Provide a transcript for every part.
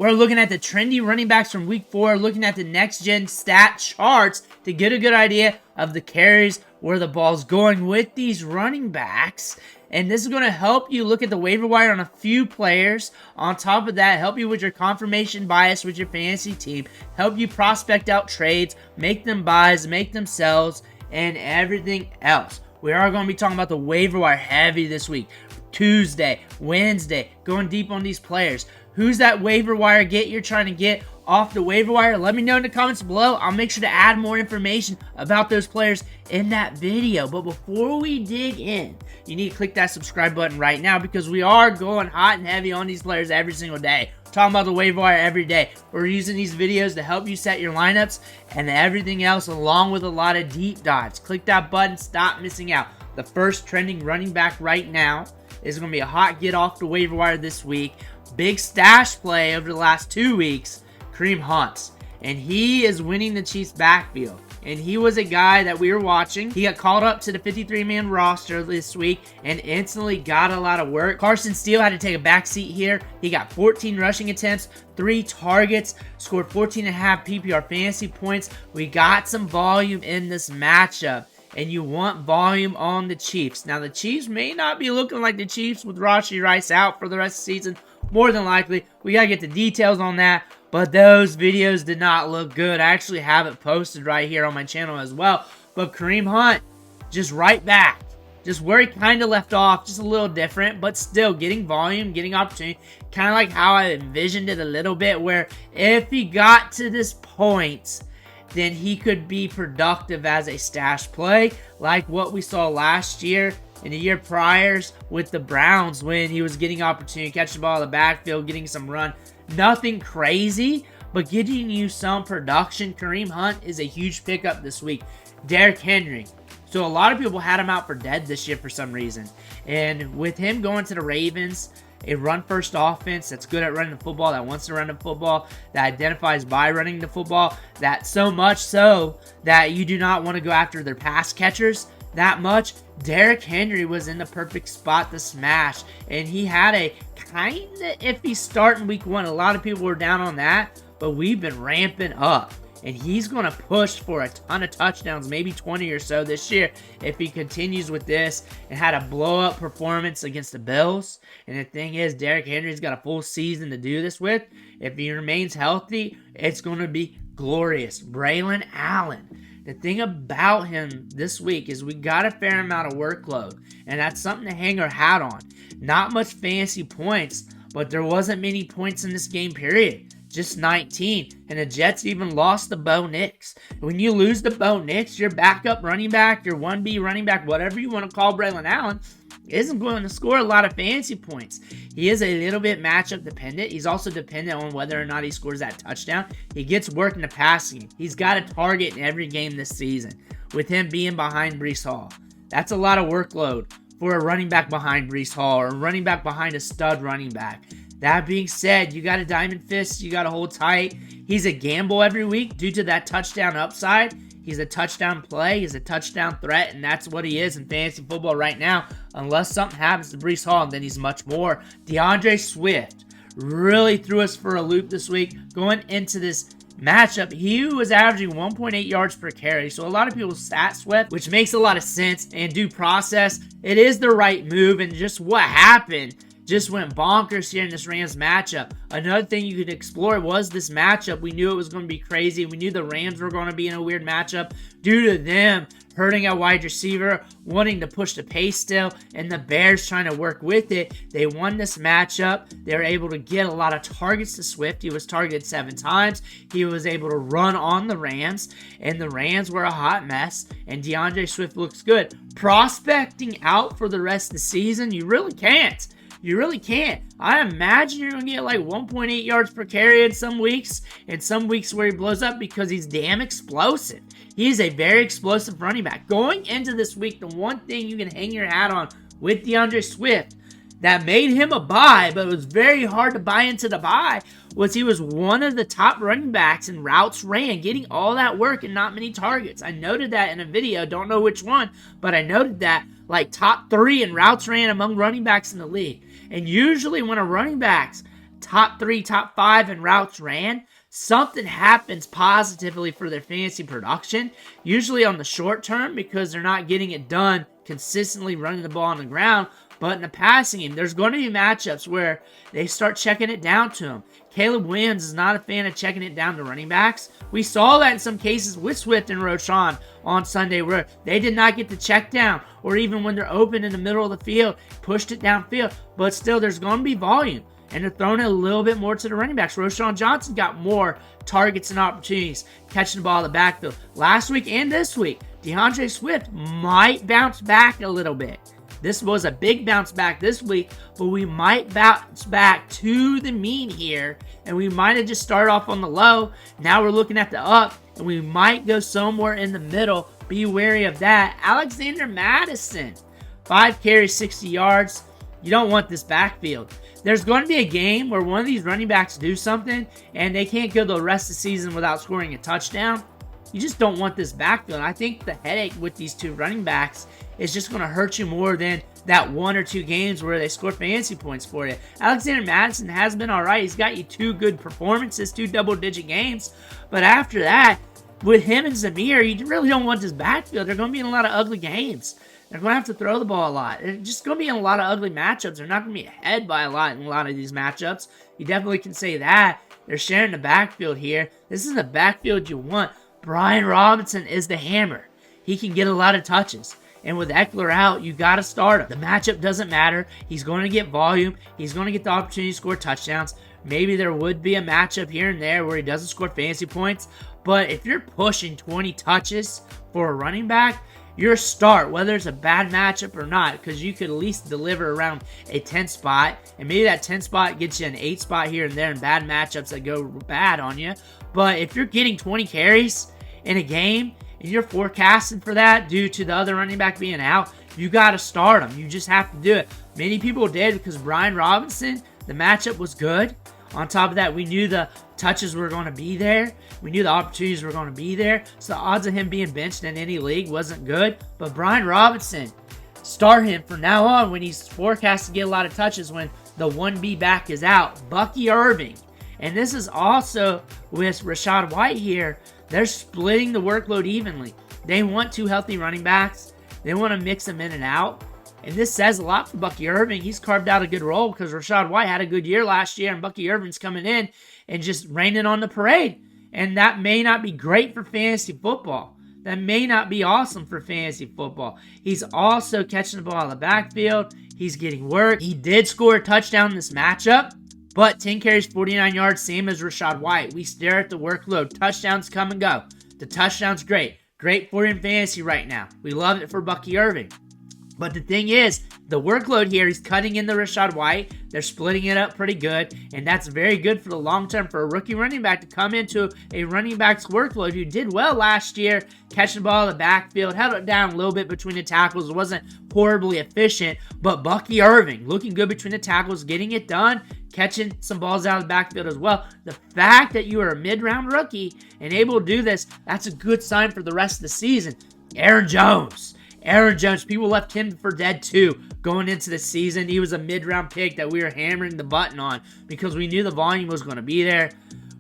We're looking at the trendy running backs from week 4, looking at the next-gen stat charts to get a good idea of the carries, where the ball's going with these running backs. And this is going to help you look at the waiver wire on a few players. On top of that, help you with your confirmation bias with your fantasy team, help you prospect out trades, make them buys, make them sells, and everything else. We are going to be talking about the waiver wire heavy this week. Tuesday, Wednesday, going deep on these players. Who's that waiver wire get you're trying to get off the waiver wire? Let me know in the comments below. I'll make sure to add more information about those players in that video. But before we dig in, you need to click that subscribe button right now, because we are going hot and heavy on these players every single day. We're talking about the waiver wire every day. We're using these videos to help you set your lineups and everything else, along with a lot of deep dives. Click that button. Stop missing out. The first trending running back right now is going to be a hot get off the waiver wire this week. Big stash play over the last 2 weeks, Kareem Hunt. And he is winning the Chiefs backfield. And he was a guy that we were watching. He got called up to the 53-man roster this week and instantly got a lot of work. Carson Steele had to take a back seat here. He got 14 rushing attempts, 3 targets, scored 14.5 PPR fantasy points. We got some volume in this matchup. And you want volume on the Chiefs. Now, the Chiefs may not be looking like the Chiefs with Rashee Rice out for the rest of the season. More than likely, we got to get the details on that. But those videos did not look good. I actually have it posted right here on my channel as well. But Kareem Hunt, just right back. Just where he kind of left off. Just a little different, but still getting volume, getting opportunity. Kind of like how I envisioned it a little bit, where if he got to this point, then he could be productive as a stash play, like what we saw last year and the year priors with the Browns, when he was getting opportunity to catch the ball in the backfield, getting some run. Nothing crazy, but getting you some production. Kareem Hunt is a huge pickup this week. Derrick Henry. So a lot of people had him out for dead this year for some reason. And with him going to the Ravens, a run-first offense that's good at running the football, that wants to run the football, that identifies by running the football, that so much so that you do not want to go after their pass catchers that much. Derrick Henry was in the perfect spot to smash, and he had a kind of iffy start in week 1. A lot of people were down on that, but we've been ramping up. And he's going to push for a ton of touchdowns, maybe 20 or so this year, if he continues with this. And had a blow-up performance against the Bills. And the thing is, Derrick Henry's got a full season to do this with. If he remains healthy, it's going to be glorious. Braelon Allen. The thing about him this week is we got a fair amount of workload. And that's something to hang our hat on. Not much fancy points, but there wasn't many points in this game, period. Just 19, and the Jets even lost the Bo Nix. When you lose the Bo Nix, your backup running back, your 1B running back, whatever you want to call Braelon Allen, isn't going to score a lot of fantasy points. He is a little bit matchup dependent. He's also dependent on whether or not he scores that touchdown. He gets work in the passing game. He's got a target in every game this season, with him being behind Breece Hall. That's a lot of workload for a running back behind Breece Hall, or a running back behind a stud running back. That being said, you got a diamond fist, you got to hold tight. He's a gamble every week due to that touchdown upside. He's a touchdown play, he's a touchdown threat, and that's what he is in fantasy football right now. Unless something happens to Breece Hall, then he's much more. DeAndre Swift really threw us for a loop this week. Going into this matchup, he was averaging 1.8 yards per carry. So a lot of people sat Swift, which makes a lot of sense. And due process, it is the right move, and just what happened just went bonkers here in this Rams matchup. Another thing you could explore was this matchup. We knew it was going to be crazy. We knew the Rams were going to be in a weird matchup due to them hurting a wide receiver, wanting to push the pace still, and the Bears trying to work with it. They won this matchup. They were able to get a lot of targets to Swift. He was targeted 7 times. He was able to run on the Rams, and the Rams were a hot mess, and DeAndre Swift looks good. Prospecting out for the rest of the season, you really can't. You really can't. I imagine you're going to get like 1.8 yards per carry in some weeks, and some weeks where he blows up because he's damn explosive. He's a very explosive running back. Going into this week, the one thing you can hang your hat on with DeAndre Swift that made him a buy, but it was very hard to buy into the buy, was he was one of the top running backs in routes ran, getting all that work and not many targets. I noted that in a video, don't know which one, but I noted that like top 3 in routes ran among running backs in the league. And usually when a running back's top 3, top 5 in routes ran, something happens positively for their fantasy production, usually on the short term because they're not getting it done consistently running the ball on the ground. But in the passing game, there's going to be matchups where they start checking it down to him. Caleb Williams is not a fan of checking it down to running backs. We saw that in some cases with Swift and Roschon on Sunday where they did not get the check down, or even when they're open in the middle of the field, pushed it downfield. But still, there's going to be volume, and they're throwing it a little bit more to the running backs. Roschon Johnson got more targets and opportunities catching the ball in the backfield last week and this week. DeAndre Swift might bounce back a little bit. This was a big bounce back this week, but we might bounce back to the mean here, and we might have just started off on the low. Now we're looking at the up, and we might go somewhere in the middle. Be wary of that. Alexander Mattison, 5 carries, 60 yards. You don't want this backfield. There's going to be a game where one of these running backs do something, and they can't go the rest of the season without scoring a touchdown. You just don't want this backfield. I think the headache with these two running backs is just going to hurt you more than that 1 or 2 games where they score fantasy points for you. Alexander Mattison has been all right. He's got you 2 good performances, 2 double-digit games. But after that, with him and Zamir, you really don't want this backfield. They're going to be in a lot of ugly games. They're going to have to throw the ball a lot. They're just going to be in a lot of ugly matchups. They're not going to be ahead by a lot in a lot of these matchups. You definitely can say that. They're sharing the backfield here. This is the backfield you want. Brian Robinson is the hammer. He can get a lot of touches. And with Eckler out, you got to start him. The matchup doesn't matter. He's going to get volume. He's going to get the opportunity to score touchdowns. Maybe there would be a matchup here and there where he doesn't score fantasy points. But if you're pushing 20 touches for a running back, your start, whether it's a bad matchup or not, because you could at least deliver around a 10 spot, and maybe that 10 spot gets you an 8 spot here and there in bad matchups that go bad on you. But if you're getting 20 carries in a game, and you're forecasting for that due to the other running back being out, you got to start him. You just have to do it. Many people did because Brian Robinson, the matchup was good. On top of that, we knew the touches were going to be there. We knew the opportunities were going to be there. So the odds of him being benched in any league wasn't good. But Brian Robinson, start him from now on when he's forecast to get a lot of touches when the 1B back is out. Bucky Irving. And this is also with Rachaad White here. They're splitting the workload evenly. They want 2 healthy running backs. They want to mix them in and out. And this says a lot for Bucky Irving. He's carved out a good role because Rachaad White had a good year last year, and Bucky Irving's coming in and just raining on the parade. And that may not be great for fantasy football. That may not be awesome for fantasy football. He's also catching the ball out of the backfield. He's getting work. He did score a touchdown in this matchup, but 10 carries, 49 yards, same as Rachaad White. We stare at the workload. Touchdowns come and go. The touchdown's great. Great for you in fantasy right now. We love it for Bucky Irving. But the thing is, the workload here, he's cutting in the Rachaad White. They're splitting it up pretty good, and that's very good for the long term for a rookie running back to come into a running back's workload who did well last year, catching the ball in the backfield, held it down a little bit between the tackles. It wasn't horribly efficient, but Bucky Irving looking good between the tackles, getting it done, catching some balls out of the backfield as well. The fact that you are a mid-round rookie and able to do this, that's a good sign for the rest of the season. Aaron Jones, people left him for dead too going into the season. He was a mid-round pick that we were hammering the button on because we knew the volume was going to be there.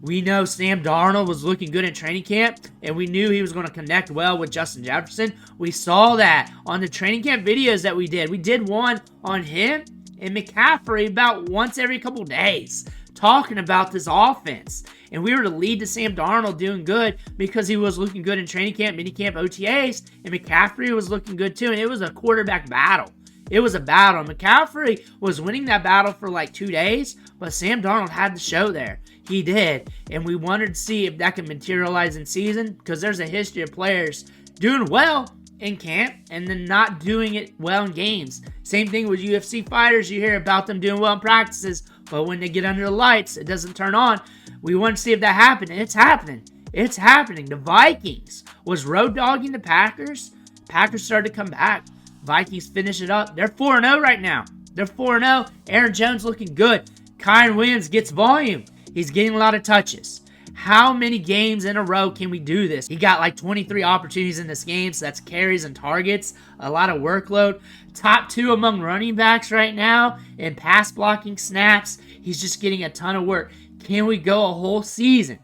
We know Sam Darnold was looking good in training camp, and we knew he was going to connect well with Justin Jefferson. We saw that on the training camp videos that we did. We did one on him and McCaffrey about once every couple days, talking about this offense. And we were to lead to Sam Darnold doing good because he was looking good in training camp, minicamp, OTAs, and McCaffrey was looking good too. And it was a quarterback battle. It was a battle. McCaffrey was winning that battle for like 2 days, but Sam Darnold had the show there. He did. And we wanted to see if that could materialize in season because there's a history of players doing well in camp and then not doing it well in games. Same thing with UFC fighters. You hear about them doing well in practices, but when they get under the lights, it doesn't turn on. We want to see if that happened, and it's happening. It's happening. The Vikings was road dogging the Packers. Packers started to come back. Vikings finish it up. They're 4-0 right now. They're 4-0. Aaron Jones looking good. Kyren Williams gets volume. He's getting a lot of touches. How many games in a row can we do this? He got like 23 opportunities in this game, so that's carries and targets, a lot of workload. Top 2 among running backs right now in pass blocking snaps. He's just getting a ton of work. Can we go a whole season?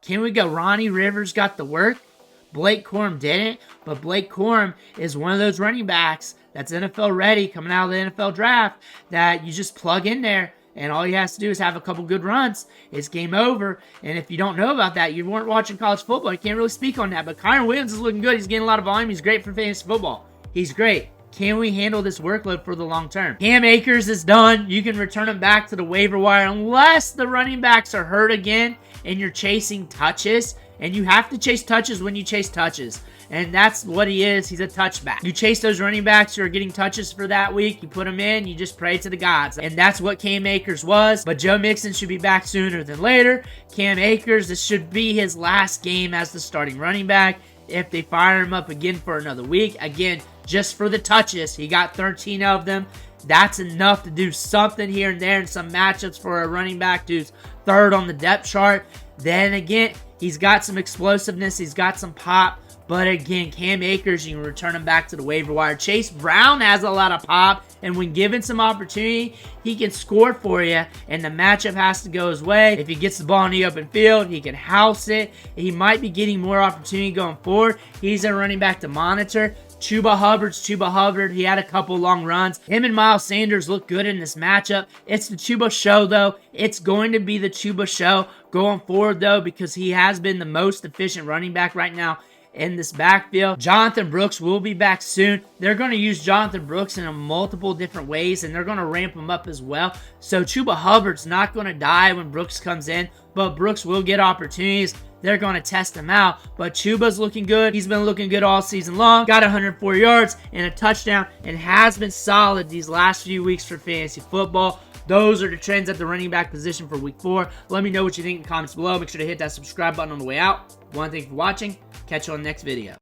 Can we go? Ronnie Rivers got the work. Blake Corum didn't, but Blake Corum is one of those running backs that's NFL ready, coming out of the NFL draft, that you just plug in there, and all he has to do is have a couple good runs. It's game over. And if you don't know about that, you weren't watching college football, you can't really speak on that. But Kyren Williams is looking good. He's getting a lot of volume. He's great for fantasy football. He's great. Can we handle this workload for the long term? Cam Akers is done. You can return him back to the waiver wire unless the running backs are hurt again and you're chasing touches. And you have to chase touches when you chase touches. And that's what he is. He's a touchback. You chase those running backs who are getting touches for that week. You put them in. You just pray to the gods. And that's what Cam Akers was. But Joe Mixon should be back sooner than later. Cam Akers, this should be his last game as the starting running back. If they fire him up again for another week, again, just for the touches, he got 13 of them. That's enough to do something here and there in some matchups for a running back who's third on the depth chart. Then again, he's got some explosiveness. He's got some pop. But again, Cam Akers, you can return him back to the waiver wire. Chase Brown has a lot of pop. And when given some opportunity, he can score for you. And the matchup has to go his way. If he gets the ball in the open field, he can house it. He might be getting more opportunity going forward. He's a running back to monitor. Chuba Hubbard. He had a couple long runs. Him and Miles Sanders look good in this matchup. It's the Chuba show, though. It's going to be the Chuba show going forward, though, because he has been the most efficient running back right now in this backfield. Jonathan Brooks will be back soon. They're going to use Jonathan Brooks in multiple different ways, and they're going to ramp him up as well. So Chuba Hubbard's not going to die when Brooks comes in, but Brooks will get opportunities. They're going to test him out, but Chuba's looking good. He's been looking good all season long. Got 104 yards and a touchdown and has been solid these last few weeks for fantasy football. Those are the trends at the running back position for week 4. Let me know what you think in the comments below. Make sure to hit that subscribe button on the way out. Thank you for watching. Catch you on the next video.